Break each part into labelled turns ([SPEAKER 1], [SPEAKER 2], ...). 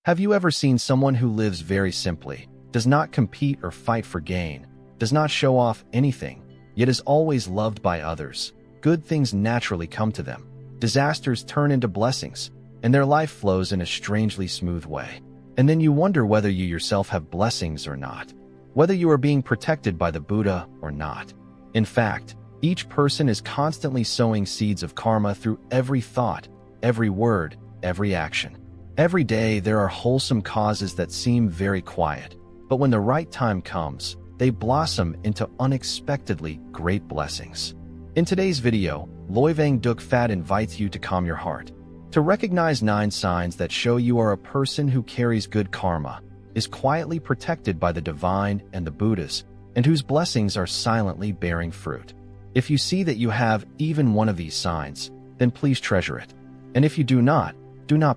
[SPEAKER 1] Have you ever seen someone who lives very simply, does not compete or fight for gain, does not show off anything, yet is always loved by others? Good things naturally come to them. Disasters turn into blessings, and their life flows in a strangely smooth way. And then you wonder whether you yourself have blessings or not, whether you are being protected by the Buddha or not. In fact, each person is constantly sowing seeds of karma through every thought, every word, every action. Every day there are wholesome causes that seem very quiet, but when the right time comes, they blossom into unexpectedly great blessings. In today's video, Loivang Duk Phat invites you to calm your heart, to recognize 9 signs that show you are a person who carries good karma, is quietly protected by the divine and the Buddhas, and whose blessings are silently bearing fruit. If you see that you have even one of these signs, then please treasure it. And if you do not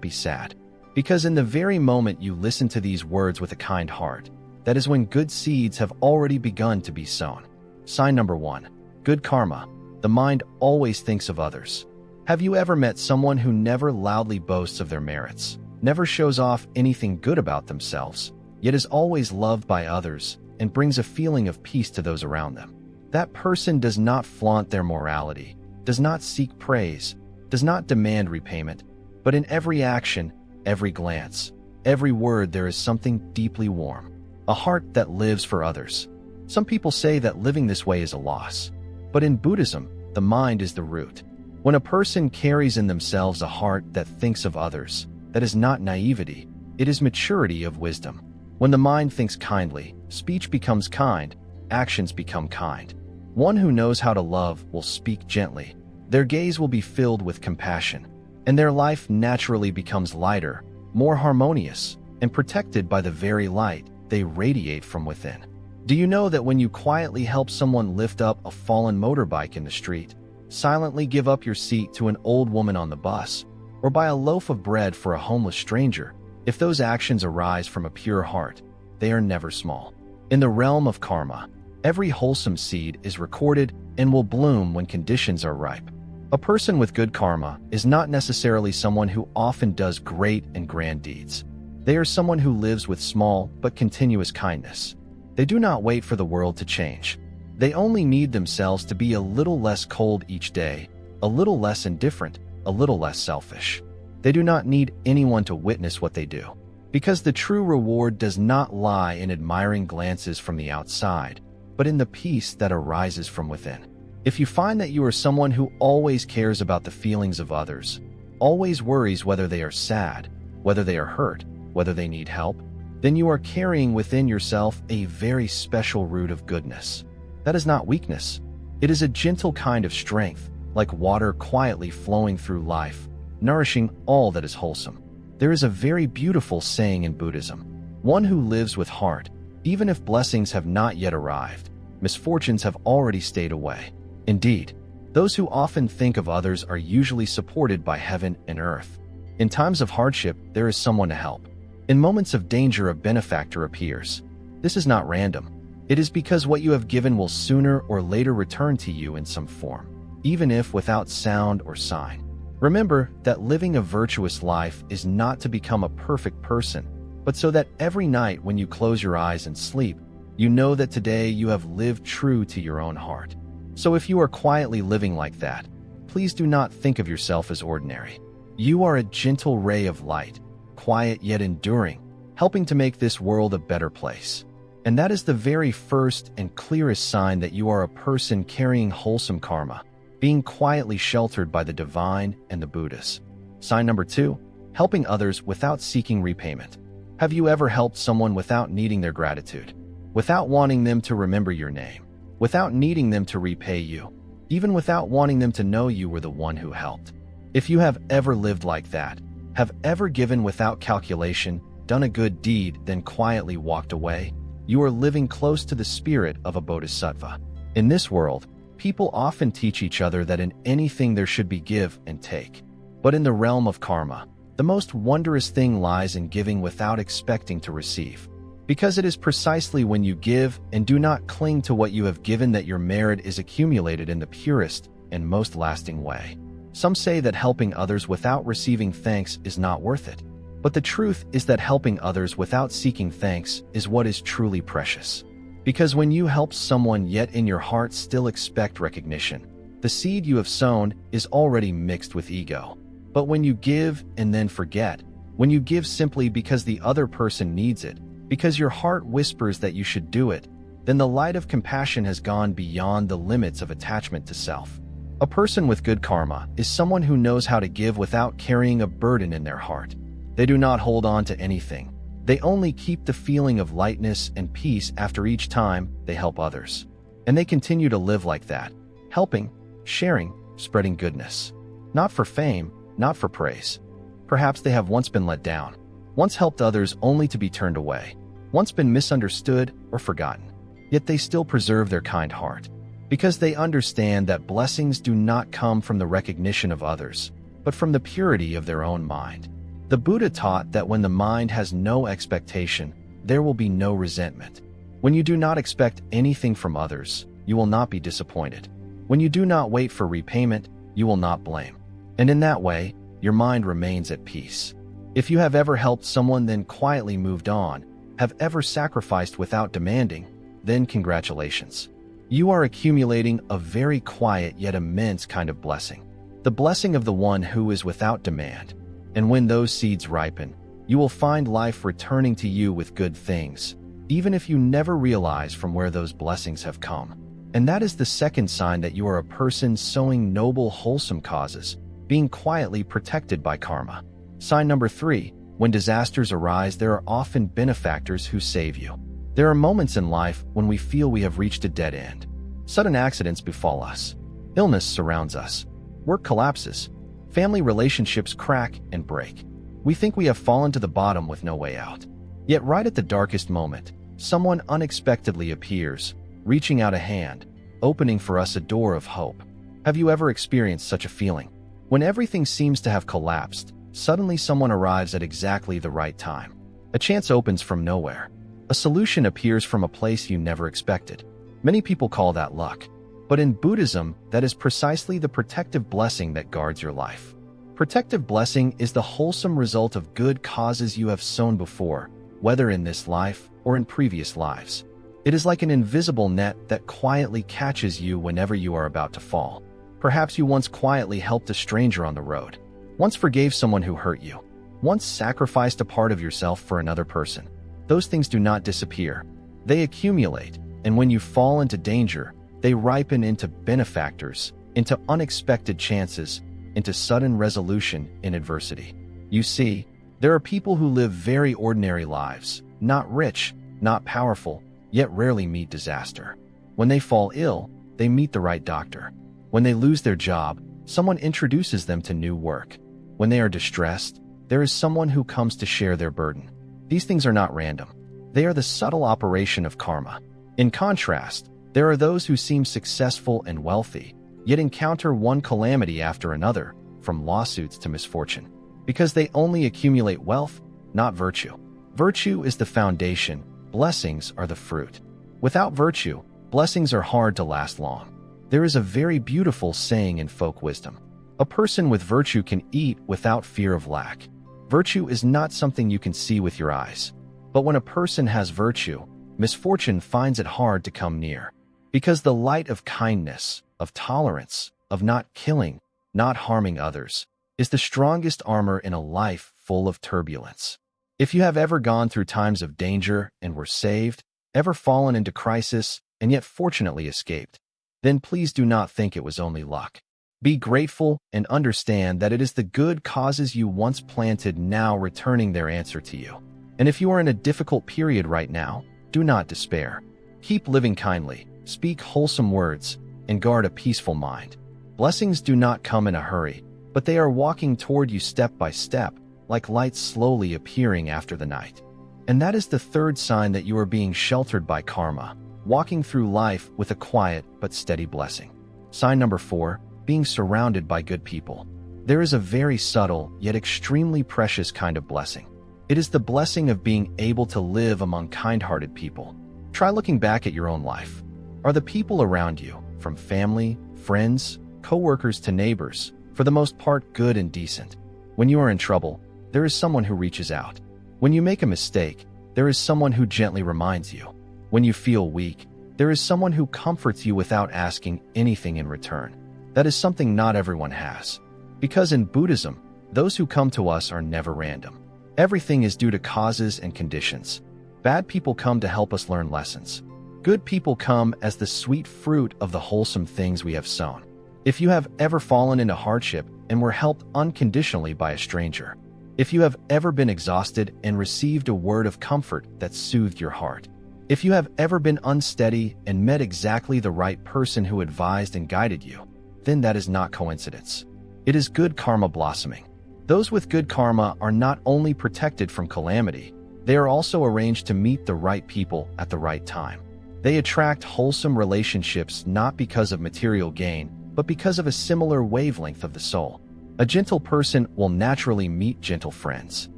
[SPEAKER 1] be sad. Because in the very moment you listen to these words with a kind heart, that is when good seeds have already begun to be sown. Sign number 1. Good karma. The mind always thinks of others. Have you ever met someone who never loudly boasts of their merits, never shows off anything good about themselves, yet is always loved by others and brings a feeling of peace to those around them? That person does not flaunt their morality, does not seek praise, does not demand repayment, but in every action, every glance, every word there is something deeply warm, a heart that lives for others. Some people say that living this way is a loss, but in Buddhism, the mind is the root. When a person carries in themselves a heart that thinks of others, that is not naivety, it is maturity of wisdom. When the mind thinks kindly, speech becomes kind, actions become kind. One who knows how to love will speak gently. Their gaze will be filled with compassion, and their life naturally becomes lighter, more harmonious, and protected by the very light they radiate from within. Do you know that when you quietly help someone lift up a fallen motorbike in the street, silently give up your seat to an old woman on the bus, or buy a loaf of bread for a homeless stranger, if those actions arise from a pure heart, they are never small. In the realm of karma, every wholesome seed is recorded and will bloom when conditions are ripe. A person with good karma is not necessarily someone who often does great and grand deeds. They are someone who lives with small but continuous kindness. They do not wait for the world to change. They only need themselves to be a little less cold each day, a little less indifferent, a little less selfish. They do not need anyone to witness what they do, because the true reward does not lie in admiring glances from the outside, but in the peace that arises from within. If you find that you are someone who always cares about the feelings of others, always worries whether they are sad, whether they are hurt, whether they need help, then you are carrying within yourself a very special root of goodness. That is not weakness. It is a gentle kind of strength, like water quietly flowing through life, nourishing all that is wholesome. There is a very beautiful saying in Buddhism: one who lives with heart, even if blessings have not yet arrived, misfortunes have already stayed away. Indeed, those who often think of others are usually supported by heaven and earth. In times of hardship, there is someone to help. In moments of danger, a benefactor appears. This is not random. It is because what you have given will sooner or later return to you in some form, even if without sound or sign. Remember that living a virtuous life is not to become a perfect person, but so that every night when you close your eyes and sleep, you know that today you have lived true to your own heart. So if you are quietly living like that, please do not think of yourself as ordinary. You are a gentle ray of light, quiet yet enduring, helping to make this world a better place. And that is the very first and clearest sign that you are a person carrying wholesome karma, being quietly sheltered by the divine and the Buddhas. Sign number 2, helping others without seeking repayment. Have you ever helped someone without needing their gratitude, without wanting them to remember your name, without needing them to repay you, even without wanting them to know you were the one who helped? If you have ever lived like that, have ever given without calculation, done a good deed, then quietly walked away, you are living close to the spirit of a bodhisattva. In this world, people often teach each other that in anything there should be give and take. But in the realm of karma, the most wondrous thing lies in giving without expecting to receive. Because it is precisely when you give and do not cling to what you have given that your merit is accumulated in the purest and most lasting way. Some say that helping others without receiving thanks is not worth it. But the truth is that helping others without seeking thanks is what is truly precious. Because when you help someone yet in your heart still expect recognition, the seed you have sown is already mixed with ego. But when you give and then forget, when you give simply because the other person needs it, because your heart whispers that you should do it, then the light of compassion has gone beyond the limits of attachment to self. A person with good karma is someone who knows how to give without carrying a burden in their heart. They do not hold on to anything. They only keep the feeling of lightness and peace after each time they help others. And they continue to live like that, helping, sharing, spreading goodness. Not for fame, not for praise. Perhaps they have once been let down, once helped others only to be turned away, once been misunderstood or forgotten. Yet they still preserve their kind heart, because they understand that blessings do not come from the recognition of others, but from the purity of their own mind. The Buddha taught that when the mind has no expectation, there will be no resentment. When you do not expect anything from others, you will not be disappointed. When you do not wait for repayment, you will not blame. And in that way, your mind remains at peace. If you have ever helped someone then quietly moved on, have ever sacrificed without demanding, then congratulations. You are accumulating a very quiet yet immense kind of blessing. The blessing of the one who is without demand. And when those seeds ripen, you will find life returning to you with good things, even if you never realize from where those blessings have come. And that is the second sign that you are a person sowing noble, wholesome causes, being quietly protected by karma. Sign number 3, when disasters arise, there are often benefactors who save you. There are moments in life when we feel we have reached a dead end. Sudden accidents befall us. Illness surrounds us. Work collapses. Family relationships crack and break. We think we have fallen to the bottom with no way out. Yet right at the darkest moment, someone unexpectedly appears, reaching out a hand, opening for us a door of hope. Have you ever experienced such a feeling? When everything seems to have collapsed, suddenly someone arrives at exactly the right time. A chance opens from nowhere. A solution appears from a place you never expected. Many people call that luck. But in Buddhism, that is precisely the protective blessing that guards your life. Protective blessing is the wholesome result of good causes you have sown before, whether in this life or in previous lives. It is like an invisible net that quietly catches you whenever you are about to fall. Perhaps you once quietly helped a stranger on the road, once forgave someone who hurt you, once sacrificed a part of yourself for another person. Those things do not disappear. They accumulate, and when you fall into danger, they ripen into benefactors, into unexpected chances, into sudden resolution in adversity. You see, there are people who live very ordinary lives, not rich, not powerful, yet rarely meet disaster. When they fall ill, they meet the right doctor. When they lose their job, someone introduces them to new work. When they are distressed, there is someone who comes to share their burden. These things are not random. They are the subtle operation of karma. In contrast, there are those who seem successful and wealthy, yet encounter one calamity after another, from lawsuits to misfortune, because they only accumulate wealth, not virtue. Virtue is the foundation, blessings are the fruit. Without virtue, blessings are hard to last long. There is a very beautiful saying in folk wisdom. A person with virtue can eat without fear of lack. Virtue is not something you can see with your eyes. But when a person has virtue, misfortune finds it hard to come near. Because the light of kindness, of tolerance, of not killing, not harming others, is the strongest armor in a life full of turbulence. If you have ever gone through times of danger and were saved, ever fallen into crisis and yet fortunately escaped, then please do not think it was only luck. Be grateful and understand that it is the good causes you once planted now returning their answer to you. And if you are in a difficult period right now, do not despair. Keep living kindly, speak wholesome words, and guard a peaceful mind. Blessings do not come in a hurry, but they are walking toward you step by step, like lights slowly appearing after the night. And that is the third sign that you are being sheltered by karma, walking through life with a quiet but steady blessing. Sign number 4, being surrounded by good people. There is a very subtle yet extremely precious kind of blessing. It is the blessing of being able to live among kind-hearted people. Try looking back at your own life. Are the people around you, from family, friends, co-workers to neighbors, for the most part good and decent? When you are in trouble, there is someone who reaches out. When you make a mistake, there is someone who gently reminds you. When you feel weak, there is someone who comforts you without asking anything in return. That is something not everyone has. Because in Buddhism, those who come to us are never random. Everything is due to causes and conditions. Bad people come to help us learn lessons. Good people come as the sweet fruit of the wholesome things we have sown. If you have ever fallen into hardship and were helped unconditionally by a stranger, if you have ever been exhausted and received a word of comfort that soothed your heart, if you have ever been unsteady and met exactly the right person who advised and guided you, then that is not coincidence. It is good karma blossoming. Those with good karma are not only protected from calamity, they are also arranged to meet the right people at the right time. They attract wholesome relationships not because of material gain, but because of a similar wavelength of the soul. A gentle person will naturally meet gentle friends.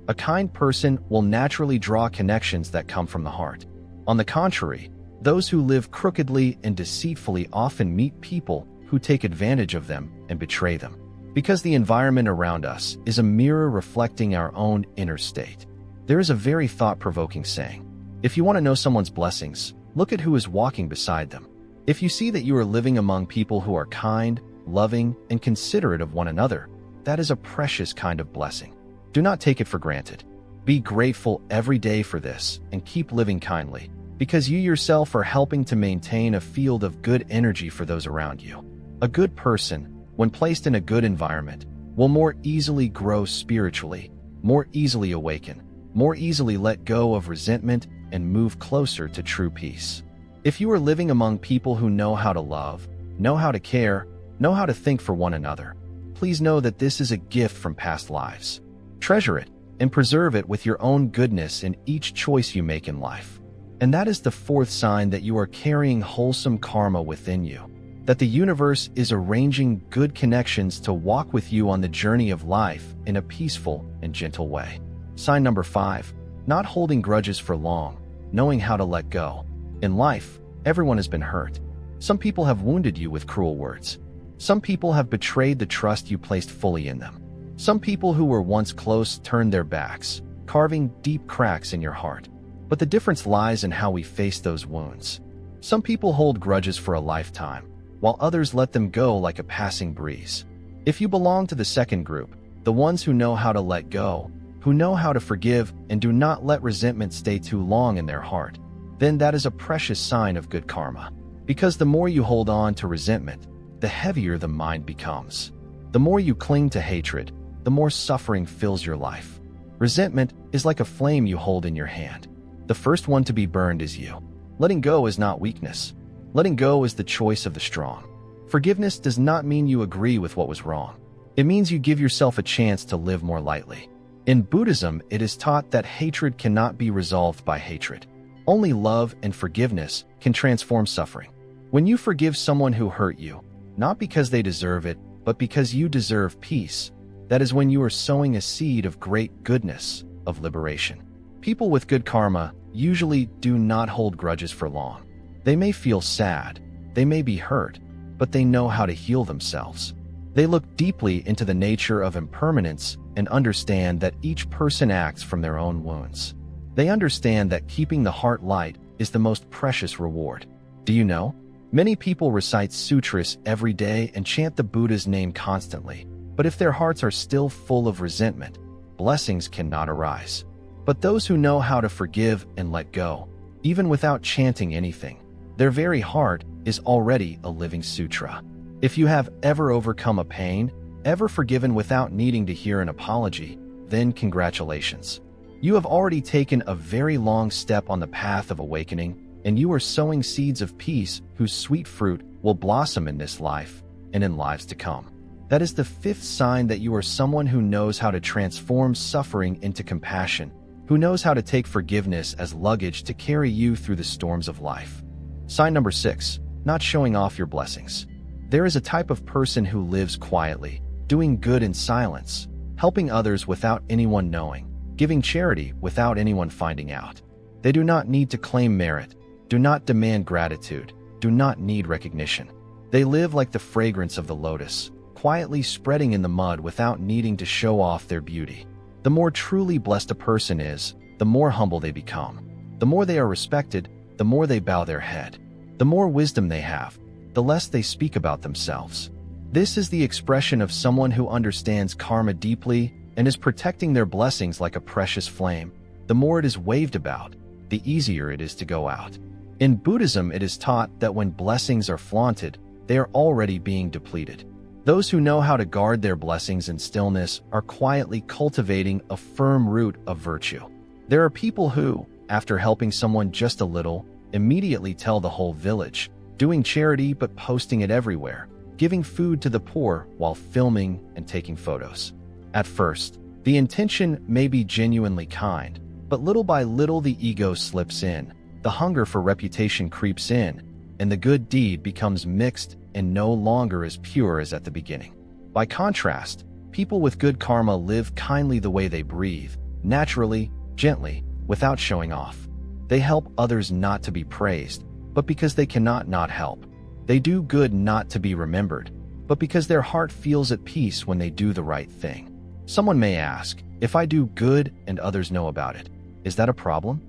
[SPEAKER 1] A kind person will naturally draw connections that come from the heart. On the contrary, those who live crookedly and deceitfully often meet people who take advantage of them and betray them. Because the environment around us is a mirror reflecting our own inner state. There is a very thought-provoking saying: if you want to know someone's blessings, look at who is walking beside them. If you see that you are living among people who are kind, loving, and considerate of one another, that is a precious kind of blessing. Do not take it for granted. Be grateful every day for this and keep living kindly, because you yourself are helping to maintain a field of good energy for those around you. A good person, when placed in a good environment, will more easily grow spiritually, more easily awaken, more easily let go of resentment, and move closer to true peace. If you are living among people who know how to love, know how to care, know how to think for one another, please know that this is a gift from past lives. Treasure it and preserve it with your own goodness in each choice you make in life. And that is the fourth sign that you are carrying wholesome karma within you, that the universe is arranging good connections to walk with you on the journey of life in a peaceful and gentle way. Sign number 5, not holding grudges for long, knowing how to let go. In life, everyone has been hurt. Some people have wounded you with cruel words. Some people have betrayed the trust you placed fully in them. Some people who were once close turned their backs, carving deep cracks in your heart. But the difference lies in how we face those wounds. Some people hold grudges for a lifetime, while others let them go like a passing breeze. If you belong to the second group, the ones who know how to let go, who know how to forgive and do not let resentment stay too long in their heart, then that is a precious sign of good karma. Because the more you hold on to resentment, the heavier the mind becomes. The more you cling to hatred, the more suffering fills your life. Resentment is like a flame you hold in your hand. The first one to be burned is you. Letting go is not weakness. Letting go is the choice of the strong. Forgiveness does not mean you agree with what was wrong. It means you give yourself a chance to live more lightly. In Buddhism, it is taught that hatred cannot be resolved by hatred. Only love and forgiveness can transform suffering. When you forgive someone who hurt you, not because they deserve it, but because you deserve peace, that is when you are sowing a seed of great goodness, of liberation. People with good karma usually do not hold grudges for long. They may feel sad, they may be hurt, but they know how to heal themselves. They look deeply into the nature of impermanence and understand that each person acts from their own wounds. They understand that keeping the heart light is the most precious reward. Do you know? Many people recite sutras every day and chant the Buddha's name constantly, but if their hearts are still full of resentment, blessings cannot arise. But those who know how to forgive and let go, even without chanting anything, their very heart is already a living sutra. If you have ever overcome a pain, ever forgiven without needing to hear an apology, then congratulations. You have already taken a very long step on the path of awakening, and you are sowing seeds of peace whose sweet fruit will blossom in this life and in lives to come. That is the fifth sign that you are someone who knows how to transform suffering into compassion, who knows how to take forgiveness as luggage to carry you through the storms of life. Sign number 6, not showing off your blessings. There is a type of person who lives quietly, doing good in silence, helping others without anyone knowing, giving charity without anyone finding out. They do not need to claim merit, do not demand gratitude, do not need recognition. They live like the fragrance of the lotus, quietly spreading in the mud without needing to show off their beauty. The more truly blessed a person is, the more humble they become. The more they are respected, the more they bow their head. The more wisdom they have, the less they speak about themselves. This is the expression of someone who understands karma deeply and is protecting their blessings like a precious flame. The more it is waved about, the easier it is to go out. In Buddhism, it is taught that when blessings are flaunted, they are already being depleted. Those who know how to guard their blessings in stillness are quietly cultivating a firm root of virtue. There are people who, after helping someone just a little, immediately tell the whole village, doing charity but posting it everywhere, giving food to the poor while filming and taking photos. At first, the intention may be genuinely kind, but little by little the ego slips in, the hunger for reputation creeps in, and the good deed becomes mixed and no longer as pure as at the beginning. By contrast, people with good karma live kindly the way they breathe, naturally, gently, without showing off. They help others not to be praised, but because they cannot not help. They do good not to be remembered, but because their heart feels at peace when they do the right thing. Someone may ask, if I do good and others know about it, is that a problem?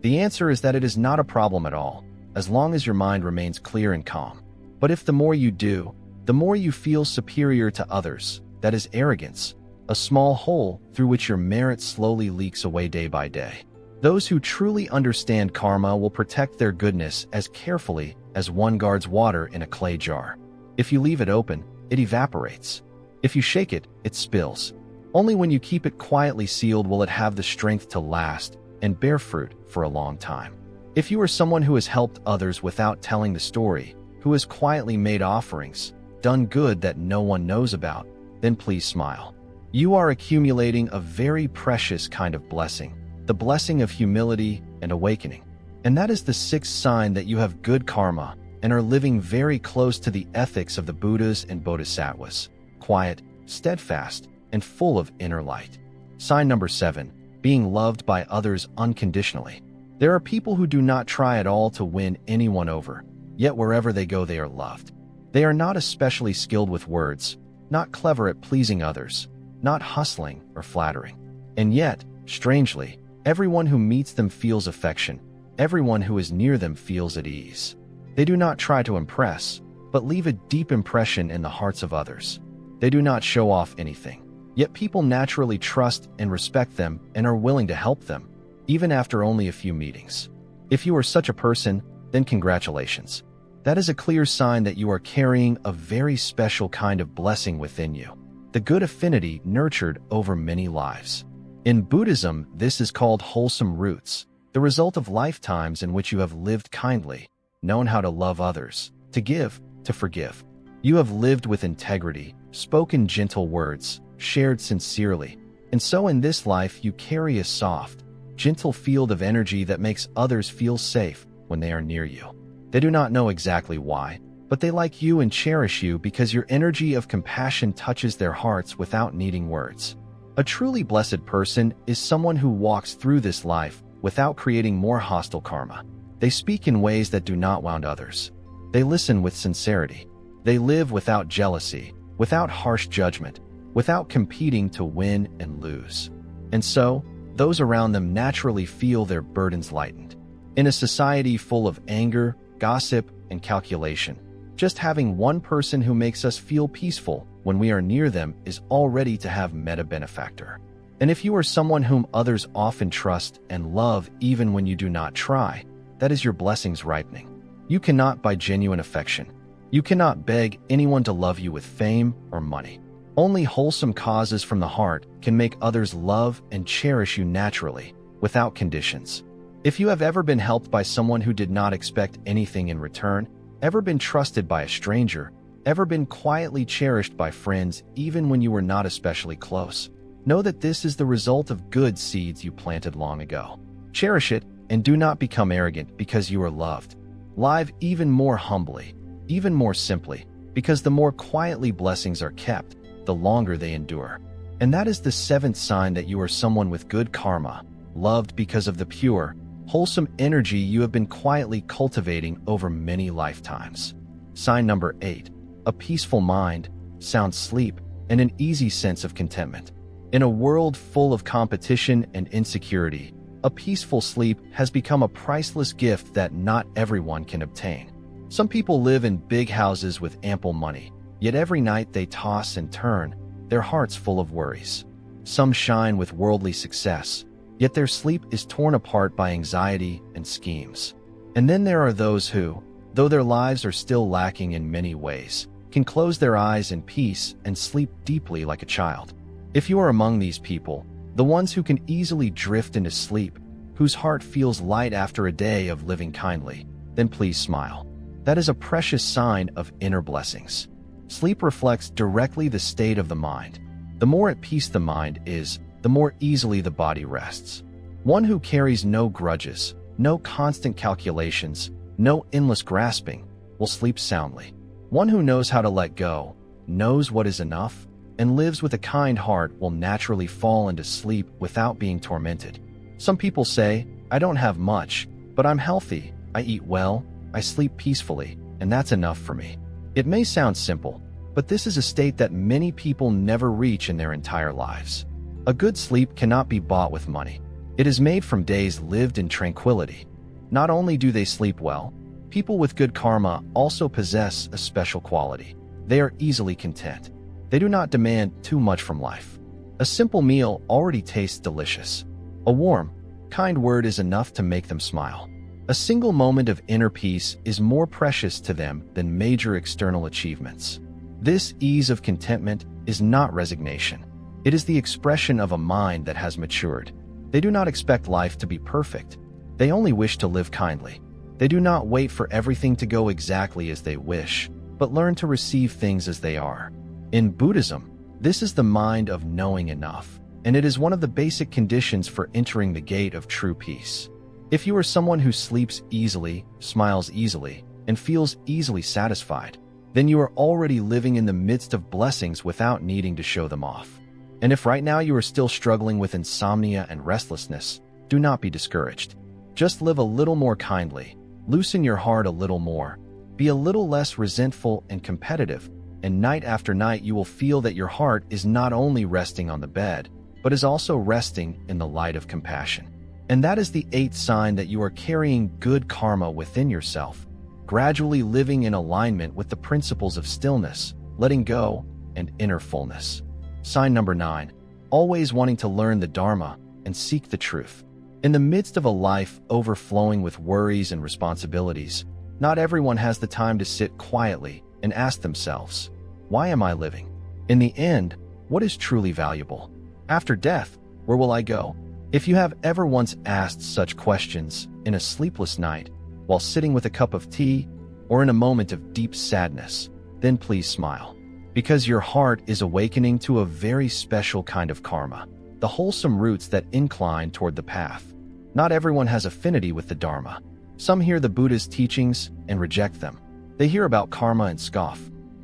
[SPEAKER 1] The answer is that it is not a problem at all, as long as your mind remains clear and calm. But if the more you do, the more you feel superior to others, that is arrogance, a small hole through which your merit slowly leaks away day by day. Those who truly understand karma will protect their goodness as carefully as one guards water in a clay jar. If you leave it open, it evaporates. If you shake it, it spills. Only when you keep it quietly sealed will it have the strength to last and bear fruit for a long time. If you are someone who has helped others without telling the story, who has quietly made offerings, done good that no one knows about, then please smile. You are accumulating a very precious kind of blessing, the blessing of humility and awakening. And that is the sixth sign that you have good karma and are living very close to the ethics of the Buddhas and Bodhisattvas, quiet, steadfast, and full of inner light. Sign number 7, being loved by others unconditionally. There are people who do not try at all to win anyone over, yet wherever they go they are loved. They are not especially skilled with words, not clever at pleasing others, not hustling or flattering. And yet, strangely, everyone who meets them feels affection. Everyone who is near them feels at ease. They do not try to impress, but leave a deep impression in the hearts of others. They do not show off anything, yet people naturally trust and respect them and are willing to help them, even after only a few meetings. If you are such a person, then congratulations. That is a clear sign that you are carrying a very special kind of blessing within you, the good affinity nurtured over many lives. In Buddhism, this is called wholesome roots, the result of lifetimes in which you have lived kindly, known how to love others, to give, to forgive. You have lived with integrity, spoken gentle words, shared sincerely, and so in this life you carry a soft, gentle field of energy that makes others feel safe when they are near you. They do not know exactly why, but they like you and cherish you because your energy of compassion touches their hearts without needing words. A truly blessed person is someone who walks through this life without creating more hostile karma. They speak in ways that do not wound others. They listen with sincerity. They live without jealousy, without harsh judgment, without competing to win and lose. And so, those around them naturally feel their burdens lightened. In a society full of anger, gossip, and calculation, just having one person who makes us feel peaceful when we are near them is already to have met a benefactor. And if you are someone whom others often trust and love even when you do not try, that is your blessings ripening. You cannot buy genuine affection. You cannot beg anyone to love you with fame or money. Only wholesome causes from the heart can make others love and cherish you naturally, without conditions. If you have ever been helped by someone who did not expect anything in return, ever been trusted by a stranger, ever been quietly cherished by friends even when you were not especially close, know that this is the result of good seeds you planted long ago. Cherish it and do not become arrogant because you are loved. Live even more humbly, even more simply, because the more quietly blessings are kept, the longer they endure. And that is the 7th sign that you are someone with good karma, loved because of the pure, wholesome energy you have been quietly cultivating over many lifetimes. Sign number 8, a peaceful mind, sound sleep, and an easy sense of contentment. In a world full of competition and insecurity, a peaceful sleep has become a priceless gift that not everyone can obtain. Some people live in big houses with ample money, yet every night they toss and turn, their hearts full of worries. Some shine with worldly success, yet their sleep is torn apart by anxiety and schemes. And then there are those who, though their lives are still lacking in many ways, can close their eyes in peace and sleep deeply like a child. If you are among these people, the ones who can easily drift into sleep, whose heart feels light after a day of living kindly, then please smile. That is a precious sign of inner blessings. Sleep reflects directly the state of the mind. The more at peace the mind is, the more easily the body rests. One who carries no grudges, no constant calculations, no endless grasping, will sleep soundly. One who knows how to let go, knows what is enough, and lives with a kind heart will naturally fall into sleep without being tormented. Some people say, I don't have much, but I'm healthy, I eat well, I sleep peacefully, and that's enough for me. It may sound simple, but this is a state that many people never reach in their entire lives. A good sleep cannot be bought with money. It is made from days lived in tranquility. Not only do they sleep well, people with good karma also possess a special quality. They are easily content. They do not demand too much from life. A simple meal already tastes delicious. A warm, kind word is enough to make them smile. A single moment of inner peace is more precious to them than major external achievements. This ease of contentment is not resignation. It is the expression of a mind that has matured. They do not expect life to be perfect. They only wish to live kindly. They do not wait for everything to go exactly as they wish, but learn to receive things as they are. In Buddhism, this is the mind of knowing enough, and it is one of the basic conditions for entering the gate of true peace. If you are someone who sleeps easily, smiles easily, and feels easily satisfied, then you are already living in the midst of blessings without needing to show them off. And if right now you are still struggling with insomnia and restlessness, do not be discouraged. Just live a little more kindly, loosen your heart a little more, be a little less resentful and competitive, and night after night you will feel that your heart is not only resting on the bed, but is also resting in the light of compassion. And that is the 8th sign that you are carrying good karma within yourself, gradually living in alignment with the principles of stillness, letting go, and inner fullness. Sign number 9, always wanting to learn the Dharma and seek the truth. In the midst of a life overflowing with worries and responsibilities, not everyone has the time to sit quietly and ask themselves, why am I living? In the end, what is truly valuable? After death, where will I go? If you have ever once asked such questions in a sleepless night, while sitting with a cup of tea, or in a moment of deep sadness, then please smile. Because your heart is awakening to a very special kind of karma, the wholesome roots that incline toward the path. Not everyone has affinity with the Dharma. Some hear the Buddha's teachings and reject them. They hear about karma and scoff.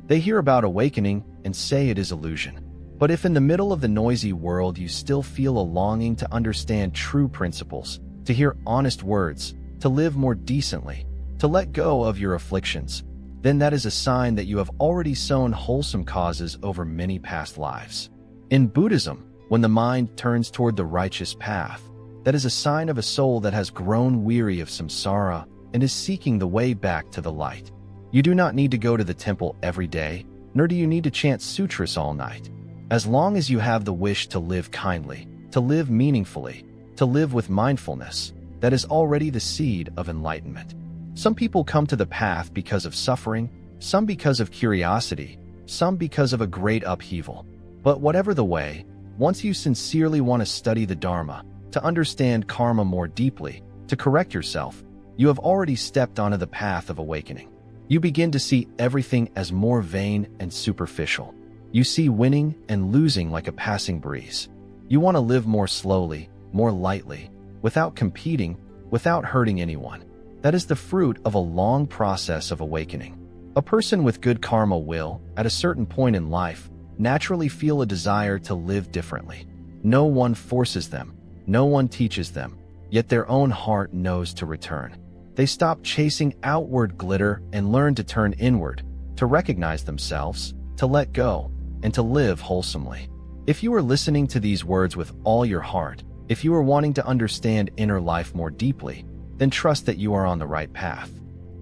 [SPEAKER 1] They hear about awakening and say it is illusion. But if in the middle of the noisy world you still feel a longing to understand true principles, to hear honest words, to live more decently, to let go of your afflictions, then that is a sign that you have already sown wholesome causes over many past lives. In Buddhism, when the mind turns toward the righteous path, that is a sign of a soul that has grown weary of samsara and is seeking the way back to the light. You do not need to go to the temple every day, nor do you need to chant sutras all night. As long as you have the wish to live kindly, to live meaningfully, to live with mindfulness, that is already the seed of enlightenment. Some people come to the path because of suffering, some because of curiosity, some because of a great upheaval. But whatever the way, once you sincerely want to study the Dharma, to understand karma more deeply, to correct yourself, you have already stepped onto the path of awakening. You begin to see everything as more vain and superficial. You see winning and losing like a passing breeze. You want to live more slowly, more lightly, without competing, without hurting anyone. That is the fruit of a long process of awakening. A person with good karma will, at a certain point in life, naturally feel a desire to live differently. No one forces them, no one teaches them, yet their own heart knows to return. They stop chasing outward glitter and learn to turn inward, to recognize themselves, to let go, and to live wholesomely. If you are listening to these words with all your heart, if you are wanting to understand inner life more deeply, then trust that you are on the right path.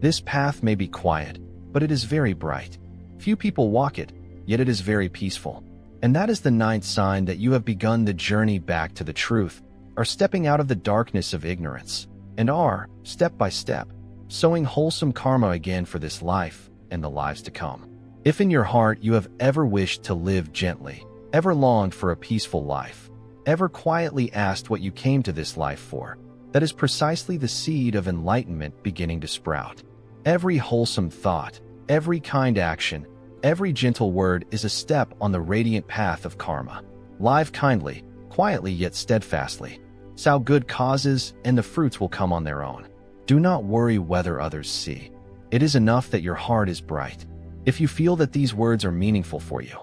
[SPEAKER 1] This path may be quiet, but it is very bright. Few people walk it, yet it is very peaceful. And that is the ninth sign that you have begun the journey back to the truth, are stepping out of the darkness of ignorance, and are, step by step, sowing wholesome karma again for this life and the lives to come. If in your heart you have ever wished to live gently, ever longed for a peaceful life, ever quietly asked what you came to this life for, that is precisely the seed of enlightenment beginning to sprout. Every wholesome thought, every kind action, every gentle word is a step on the radiant path of karma. Live kindly, quietly yet steadfastly. Sow good causes, and the fruits will come on their own. Do not worry whether others see. It is enough that your heart is bright. If you feel that these words are meaningful for you,